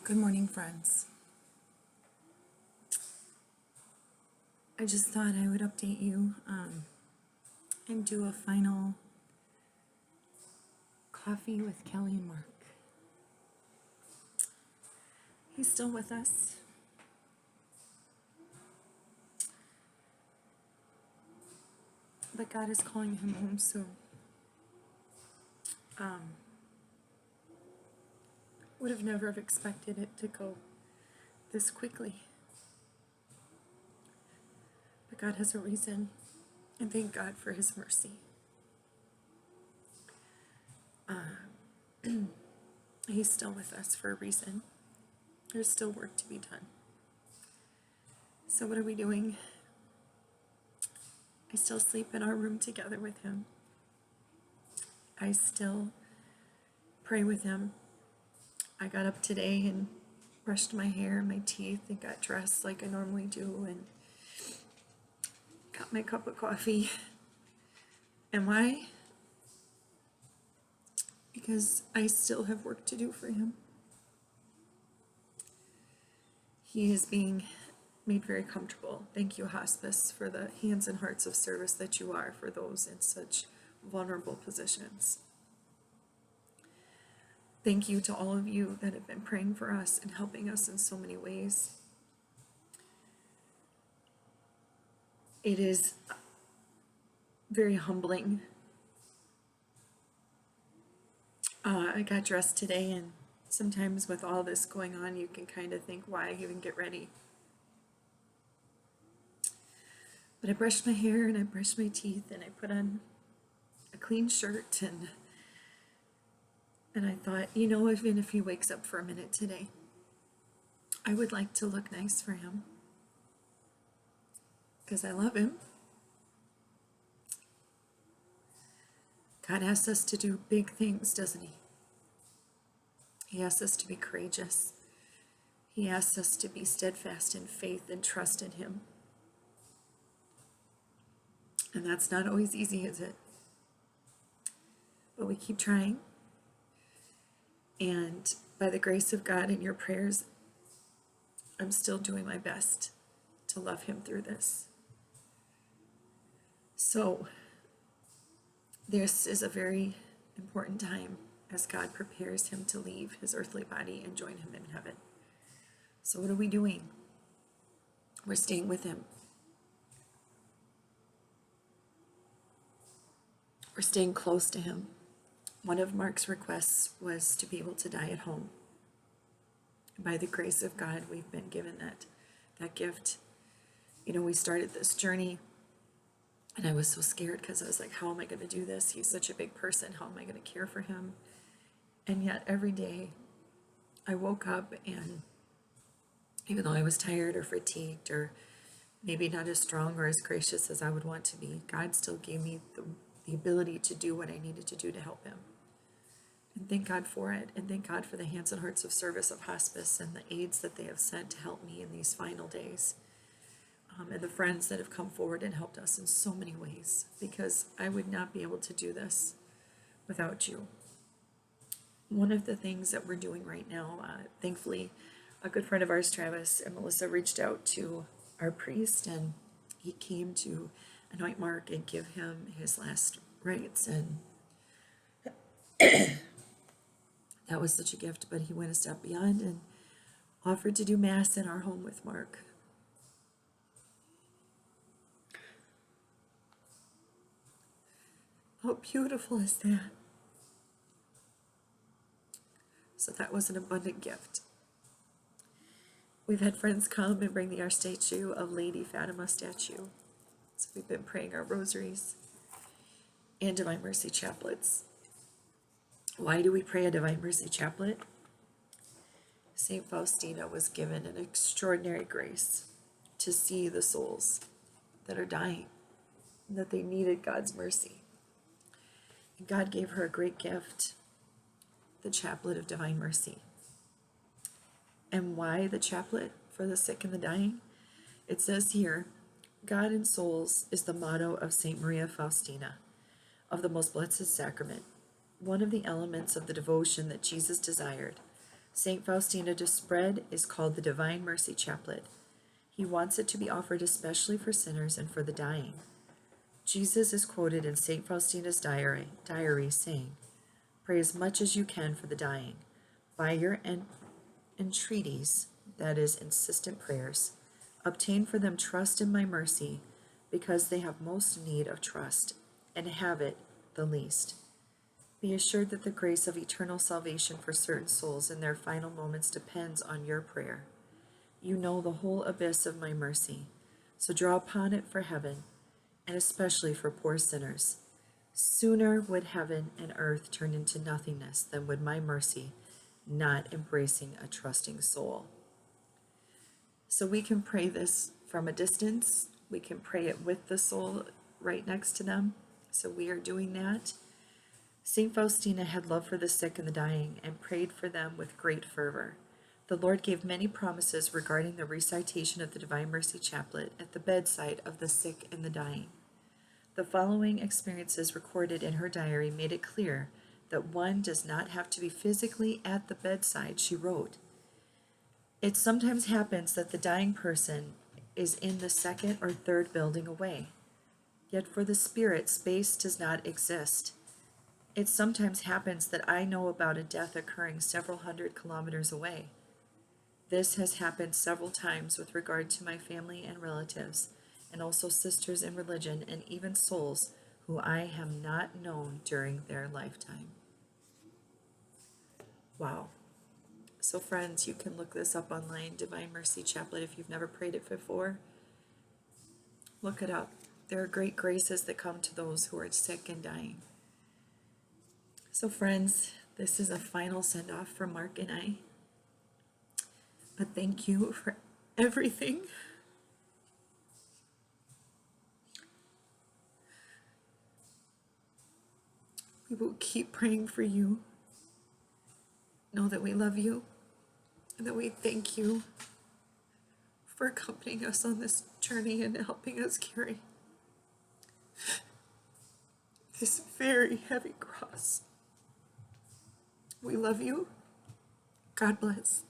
Good morning, friends. I just thought I would update you and do a final coffee with Kelly and Mark. He's still with us. But God is calling him home soon. Would have never have expected it to go this quickly. But God has a reason, and thank God for his mercy. He's still with us for a reason. There's still work to be done. So what are we doing? I still sleep in our room together with him. I still pray with him. I got up today and brushed my hair and my teeth and got dressed like I normally do and got my cup of coffee. And why? Because I still have work to do for him. He is being made very comfortable. Thank you, hospice, for the hands and hearts of service that you are for those in such vulnerable positions. Thank you to all of you that have been praying for us and helping us in so many ways. It is very humbling. I got dressed today, and sometimes with all this going on, you can kind of think, why even get ready? But I brushed my hair and I brushed my teeth and I put on a clean shirt and I thought, even if he wakes up for a minute today, I would like to look nice for him because I love him. God asks us to do big things, doesn't he? He asks us to be courageous. He asks us to be steadfast in faith and trust in him. And that's not always easy, is it? But we keep trying. And by the grace of God and your prayers, I'm still doing my best to love him through this. So, this is a very important time as God prepares him to leave his earthly body and join him in heaven. So what are we doing? We're staying with him. We're staying close to him. One of Mark's requests was to be able to die at home. By the grace of God, we've been given that gift. We started this journey, and I was so scared because I was like, how am I going to do this? He's such a big person. How am I going to care for him? And yet every day I woke up, and even though I was tired or fatigued or maybe not as strong or as gracious as I would want to be, God still gave me the ability to do what I needed to do to help him. And thank God for it. And thank God for the hands and hearts of service of hospice and the aides that they have sent to help me in these final days. And the friends that have come forward and helped us in so many ways, because I would not be able to do this without you. One of the things that we're doing right now, thankfully, a good friend of ours, Travis and Melissa, reached out to our priest, and he came to anoint Mark and give him his last rites, and that was such a gift. But he went a step beyond and offered to do Mass in our home with Mark. How beautiful is that? So that was an abundant gift. We've had friends come and bring our statue of Lady Fatima statue. So we've been praying our rosaries and Divine Mercy chaplets. Why do we pray a Divine Mercy chaplet? St. Faustina was given an extraordinary grace to see the souls that are dying, that they needed God's mercy. And God gave her a great gift, the chaplet of Divine Mercy. And why the chaplet for the sick and the dying? It says here, God in souls is the motto of St. Maria Faustina of the Most Blessed Sacrament, one of the elements of the devotion that Jesus desired St. Faustina de Spread is called the Divine Mercy Chaplet. He wants it to be offered especially for sinners and for the dying. Jesus is quoted in St. Faustina's diary saying, "Pray as much as you can for the dying. By your entreaties, that is, insistent prayers, obtain for them trust in my mercy, because they have most need of trust, and have it the least. Be assured that the grace of eternal salvation for certain souls in their final moments depends on your prayer. You know the whole abyss of my mercy, so draw upon it for heaven, and especially for poor sinners. Sooner would heaven and earth turn into nothingness than would my mercy not embracing a trusting soul." So we can pray this from a distance. We can pray it with the soul right next to them. So we are doing that. St. Faustina had love for the sick and the dying and prayed for them with great fervor. The Lord gave many promises regarding the recitation of the Divine Mercy Chaplet at the bedside of the sick and the dying. The following experiences recorded in her diary made it clear that one does not have to be physically at the bedside, she wrote. "It sometimes happens that the dying person is in the second or third building away. Yet for the spirit, space does not exist. It sometimes happens that I know about a death occurring several hundred kilometers away. This has happened several times with regard to my family and relatives, and also sisters in religion, and even souls who I have not known during their lifetime." Wow. So friends, you can look this up online, Divine Mercy Chaplet, if you've never prayed it before. Look it up. There are great graces that come to those who are sick and dying. So friends, this is a final send-off for Mark and I. But thank you for everything. We will keep praying for you. Know that we love you and that we thank you for accompanying us on this journey and helping us carry this very heavy cross. We love you. God bless.